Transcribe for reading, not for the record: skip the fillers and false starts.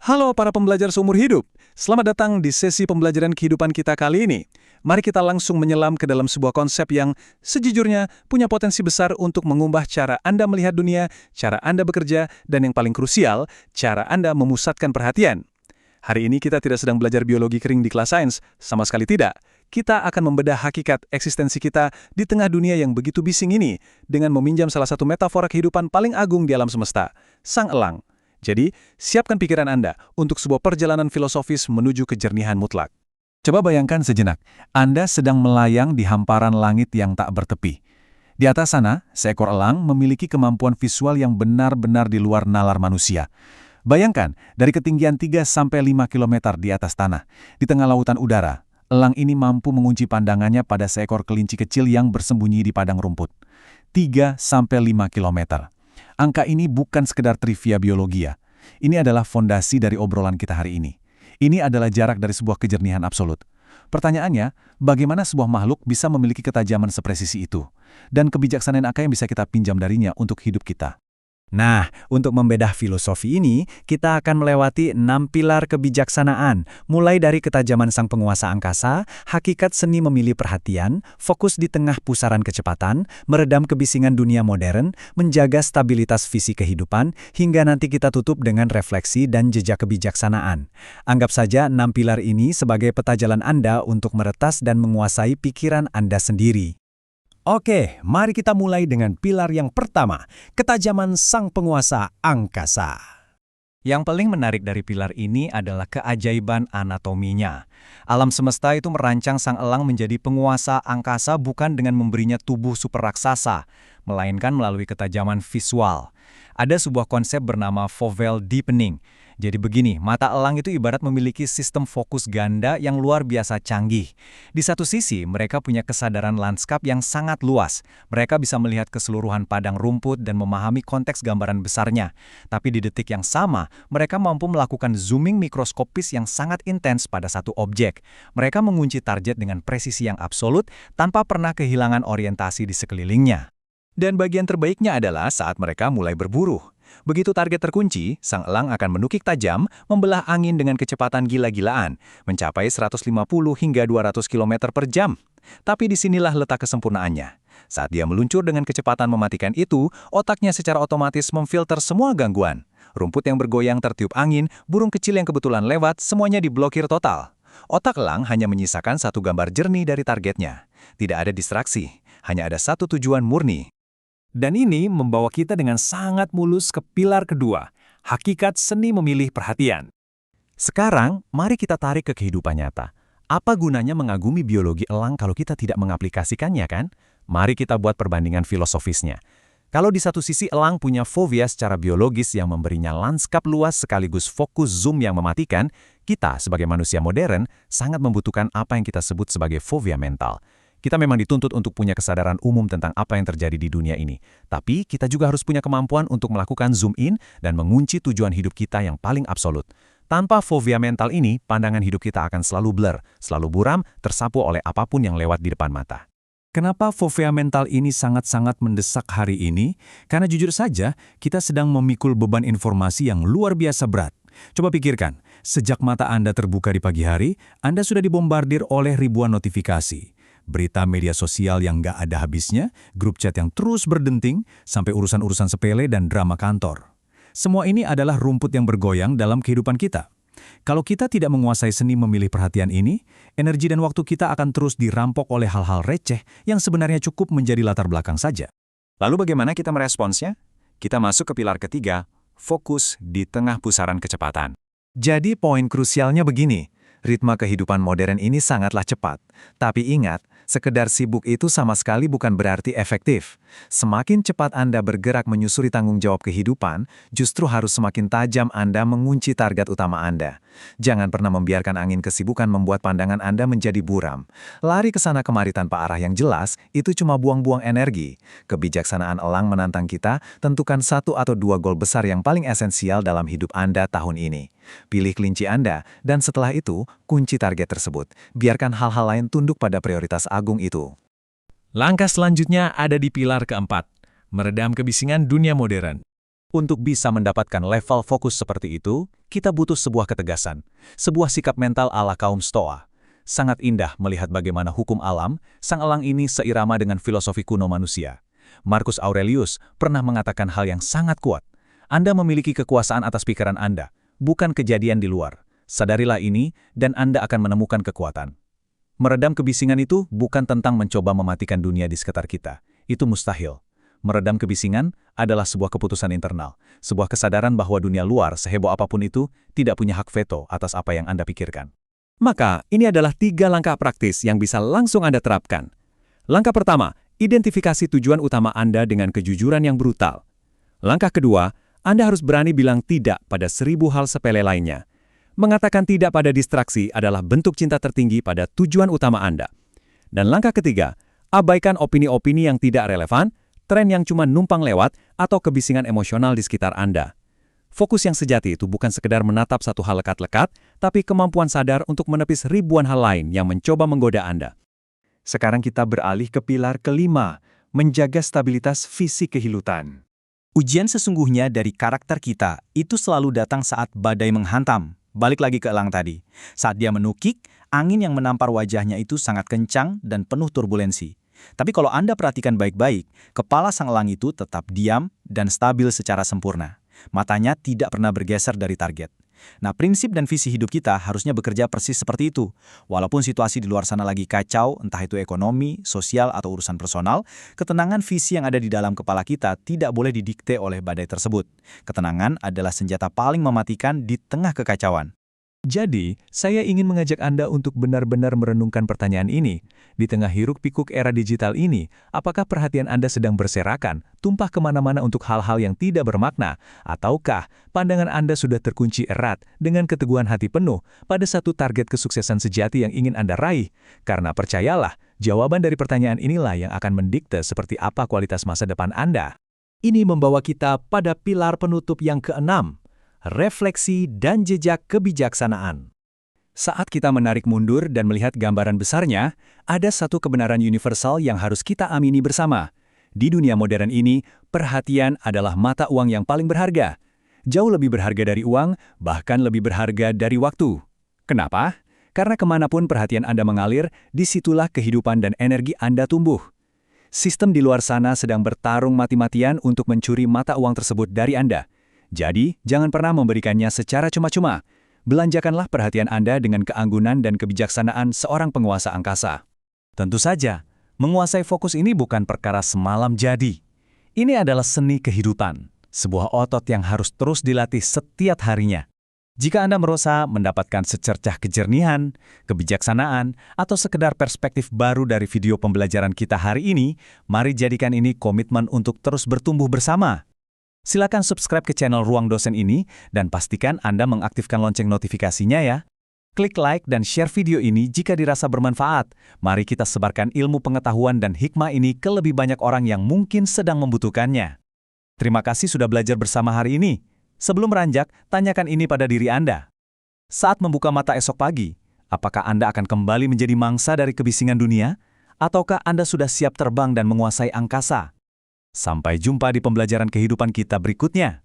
Halo para pembelajar seumur hidup, selamat datang di sesi pembelajaran kehidupan kita kali ini. Mari kita langsung menyelam ke dalam sebuah konsep yang sejujurnya punya potensi besar untuk mengubah cara Anda melihat dunia, cara Anda bekerja, dan yang paling krusial, cara Anda memusatkan perhatian. Hari ini kita tidak sedang belajar biologi kering di kelas sains, sama sekali tidak. Kita akan membedah hakikat eksistensi kita di tengah dunia yang begitu bising ini dengan meminjam salah satu metafora kehidupan paling agung di alam semesta, sang elang. Jadi, siapkan pikiran Anda untuk sebuah perjalanan filosofis menuju kejernihan mutlak. Coba bayangkan sejenak, Anda sedang melayang di hamparan langit yang tak bertepi. Di atas sana, seekor elang memiliki kemampuan visual yang benar-benar di luar nalar manusia. Bayangkan, dari ketinggian 3-5 km di atas tanah, di tengah lautan udara, elang ini mampu mengunci pandangannya pada seekor kelinci kecil yang bersembunyi di padang rumput. 3-5 km. Angka ini bukan sekedar trivia biologi ya. Ini adalah fondasi dari obrolan kita hari ini. Ini adalah jarak dari sebuah kejernihan absolut. Pertanyaannya, bagaimana sebuah makhluk bisa memiliki ketajaman sepresisi itu? Dan kebijaksanaan apa yang bisa kita pinjam darinya untuk hidup kita? Nah, untuk membedah filosofi ini, kita akan melewati 6 pilar kebijaksanaan, mulai dari ketajaman sang penguasa angkasa, hakikat seni memilih perhatian, fokus di tengah pusaran kecepatan, meredam kebisingan dunia modern, menjaga stabilitas visi kehidupan, hingga nanti kita tutup dengan refleksi dan jejak kebijaksanaan. Anggap saja 6 pilar ini sebagai peta jalan Anda untuk meretas dan menguasai pikiran Anda sendiri. Oke, mari kita mulai dengan pilar yang pertama, ketajaman sang penguasa angkasa. Yang paling menarik dari pilar ini adalah keajaiban anatominya. Alam semesta itu merancang sang elang menjadi penguasa angkasa bukan dengan memberinya tubuh super raksasa, melainkan melalui ketajaman visual. Ada sebuah konsep bernama foveal deepening. Jadi begini, mata elang itu ibarat memiliki sistem fokus ganda yang luar biasa canggih. Di satu sisi, mereka punya kesadaran lanskap yang sangat luas. Mereka bisa melihat keseluruhan padang rumput dan memahami konteks gambaran besarnya. Tapi di detik yang sama, mereka mampu melakukan zooming mikroskopis yang sangat intens pada satu objek. Mereka mengunci target dengan presisi yang absolut tanpa pernah kehilangan orientasi di sekelilingnya. Dan bagian terbaiknya adalah saat mereka mulai berburu. Begitu target terkunci, sang elang akan menukik tajam, membelah angin dengan kecepatan gila-gilaan, mencapai 150 hingga 200 km per jam. Tapi disinilah letak kesempurnaannya. Saat dia meluncur dengan kecepatan mematikan itu, otaknya secara otomatis memfilter semua gangguan. Rumput yang bergoyang tertiup angin, burung kecil yang kebetulan lewat, semuanya diblokir total. Otak elang hanya menyisakan satu gambar jernih dari targetnya. Tidak ada distraksi, hanya ada satu tujuan murni. Dan ini membawa kita dengan sangat mulus ke pilar kedua, hakikat seni memilih perhatian. Sekarang, mari kita tarik ke kehidupan nyata. Apa gunanya mengagumi biologi elang kalau kita tidak mengaplikasikannya, kan? Mari kita buat perbandingan filosofisnya. Kalau di satu sisi elang punya fovea secara biologis yang memberinya lanskap luas sekaligus fokus zoom yang mematikan, kita sebagai manusia modern sangat membutuhkan apa yang kita sebut sebagai fovea mental. Kita memang dituntut untuk punya kesadaran umum tentang apa yang terjadi di dunia ini. Tapi kita juga harus punya kemampuan untuk melakukan zoom in dan mengunci tujuan hidup kita yang paling absolut. Tanpa fovea mental ini, pandangan hidup kita akan selalu blur, selalu buram, tersapu oleh apapun yang lewat di depan mata. Kenapa fovea mental ini sangat-sangat mendesak hari ini? Karena jujur saja, kita sedang memikul beban informasi yang luar biasa berat. Coba pikirkan, sejak mata Anda terbuka di pagi hari, Anda sudah dibombardir oleh ribuan notifikasi. Berita media sosial yang gak ada habisnya, grup chat yang terus berdenting, sampai urusan-urusan sepele dan drama kantor. Semua ini adalah rumput yang bergoyang dalam kehidupan kita. Kalau kita tidak menguasai seni memilih perhatian ini, energi dan waktu kita akan terus dirampok oleh hal-hal receh yang sebenarnya cukup menjadi latar belakang saja. Lalu bagaimana kita meresponsnya? Kita masuk ke pilar ketiga, fokus di tengah pusaran kecepatan. Jadi poin krusialnya begini, ritme kehidupan modern ini sangatlah cepat. Tapi ingat, sekedar sibuk itu sama sekali bukan berarti efektif. Semakin cepat Anda bergerak menyusuri tanggung jawab kehidupan, justru harus semakin tajam Anda mengunci target utama Anda. Jangan pernah membiarkan angin kesibukan membuat pandangan Anda menjadi buram. Lari ke sana kemari tanpa arah yang jelas, itu cuma buang-buang energi. Kebijaksanaan elang menantang kita, tentukan 1 atau 2 gol besar yang paling esensial dalam hidup Anda tahun ini. Pilih kelinci Anda, dan setelah itu, kunci target tersebut. Biarkan hal-hal lain tunduk pada prioritas agung itu. Langkah selanjutnya ada di pilar keempat, meredam kebisingan dunia modern. Untuk bisa mendapatkan level fokus seperti itu, kita butuh sebuah ketegasan, sebuah sikap mental ala kaum Stoa. Sangat indah melihat bagaimana hukum alam, sang elang ini seirama dengan filosofi kuno manusia. Marcus Aurelius pernah mengatakan hal yang sangat kuat. Anda memiliki kekuasaan atas pikiran Anda, bukan kejadian di luar. Sadarilah ini, dan Anda akan menemukan kekuatan. Meredam kebisingan itu bukan tentang mencoba mematikan dunia di sekitar kita. Itu mustahil. Meredam kebisingan adalah sebuah keputusan internal, sebuah kesadaran bahwa dunia luar, seheboh apapun itu, tidak punya hak veto atas apa yang Anda pikirkan. Maka, ini adalah 3 langkah praktis yang bisa langsung Anda terapkan. Langkah pertama, identifikasi tujuan utama Anda dengan kejujuran yang brutal. Langkah kedua, Anda harus berani bilang tidak pada 1000 hal sepele lainnya. Mengatakan tidak pada distraksi adalah bentuk cinta tertinggi pada tujuan utama Anda. Dan langkah ketiga, abaikan opini-opini yang tidak relevan, tren yang cuma numpang lewat, atau kebisingan emosional di sekitar Anda. Fokus yang sejati itu bukan sekedar menatap satu hal lekat-lekat, tapi kemampuan sadar untuk menepis ribuan hal lain yang mencoba menggoda Anda. Sekarang kita beralih ke pilar kelima, menjaga stabilitas fisik kehilutan. Ujian sesungguhnya dari karakter kita itu selalu datang saat badai menghantam. Balik lagi ke elang tadi. Saat dia menukik, angin yang menampar wajahnya itu sangat kencang dan penuh turbulensi. Tapi kalau Anda perhatikan baik-baik, kepala sang elang itu tetap diam dan stabil secara sempurna. Matanya tidak pernah bergeser dari target. Nah, prinsip dan visi hidup kita harusnya bekerja persis seperti itu. Walaupun situasi di luar sana lagi kacau, entah itu ekonomi, sosial, atau urusan personal, ketenangan visi yang ada di dalam kepala kita tidak boleh didikte oleh badai tersebut. Ketenangan adalah senjata paling mematikan di tengah kekacauan. Jadi, saya ingin mengajak Anda untuk benar-benar merenungkan pertanyaan ini. Di tengah hiruk-pikuk era digital ini, apakah perhatian Anda sedang berserakan, tumpah kemana-mana untuk hal-hal yang tidak bermakna? Ataukah pandangan Anda sudah terkunci erat dengan keteguhan hati penuh pada satu target kesuksesan sejati yang ingin Anda raih? Karena percayalah, jawaban dari pertanyaan inilah yang akan mendikte seperti apa kualitas masa depan Anda. Ini membawa kita pada pilar penutup yang keenam, refleksi dan jejak kebijaksanaan. Saat kita menarik mundur dan melihat gambaran besarnya, ada satu kebenaran universal yang harus kita amini bersama. Di dunia modern ini, perhatian adalah mata uang yang paling berharga. Jauh lebih berharga dari uang, bahkan lebih berharga dari waktu. Kenapa? Karena kemanapun perhatian Anda mengalir, disitulah kehidupan dan energi Anda tumbuh. Sistem di luar sana sedang bertarung mati-matian untuk mencuri mata uang tersebut dari Anda. Jadi, jangan pernah memberikannya secara cuma-cuma. Belanjakanlah perhatian Anda dengan keanggunan dan kebijaksanaan seorang penguasa angkasa. Tentu saja, menguasai fokus ini bukan perkara semalam jadi. Ini adalah seni kehidupan, sebuah otot yang harus terus dilatih setiap harinya. Jika Anda merasa mendapatkan secercah kejernihan, kebijaksanaan, atau sekedar perspektif baru dari video pembelajaran kita hari ini, mari jadikan ini komitmen untuk terus bertumbuh bersama. Silakan subscribe ke channel Ruang Dosen ini dan pastikan Anda mengaktifkan lonceng notifikasinya ya. Klik like dan share video ini jika dirasa bermanfaat. Mari kita sebarkan ilmu pengetahuan dan hikmah ini ke lebih banyak orang yang mungkin sedang membutuhkannya. Terima kasih sudah belajar bersama hari ini. Sebelum beranjak, tanyakan ini pada diri Anda. Saat membuka mata esok pagi, apakah Anda akan kembali menjadi mangsa dari kebisingan dunia? Ataukah Anda sudah siap terbang dan menguasai angkasa? Sampai jumpa di pembelajaran kehidupan kita berikutnya.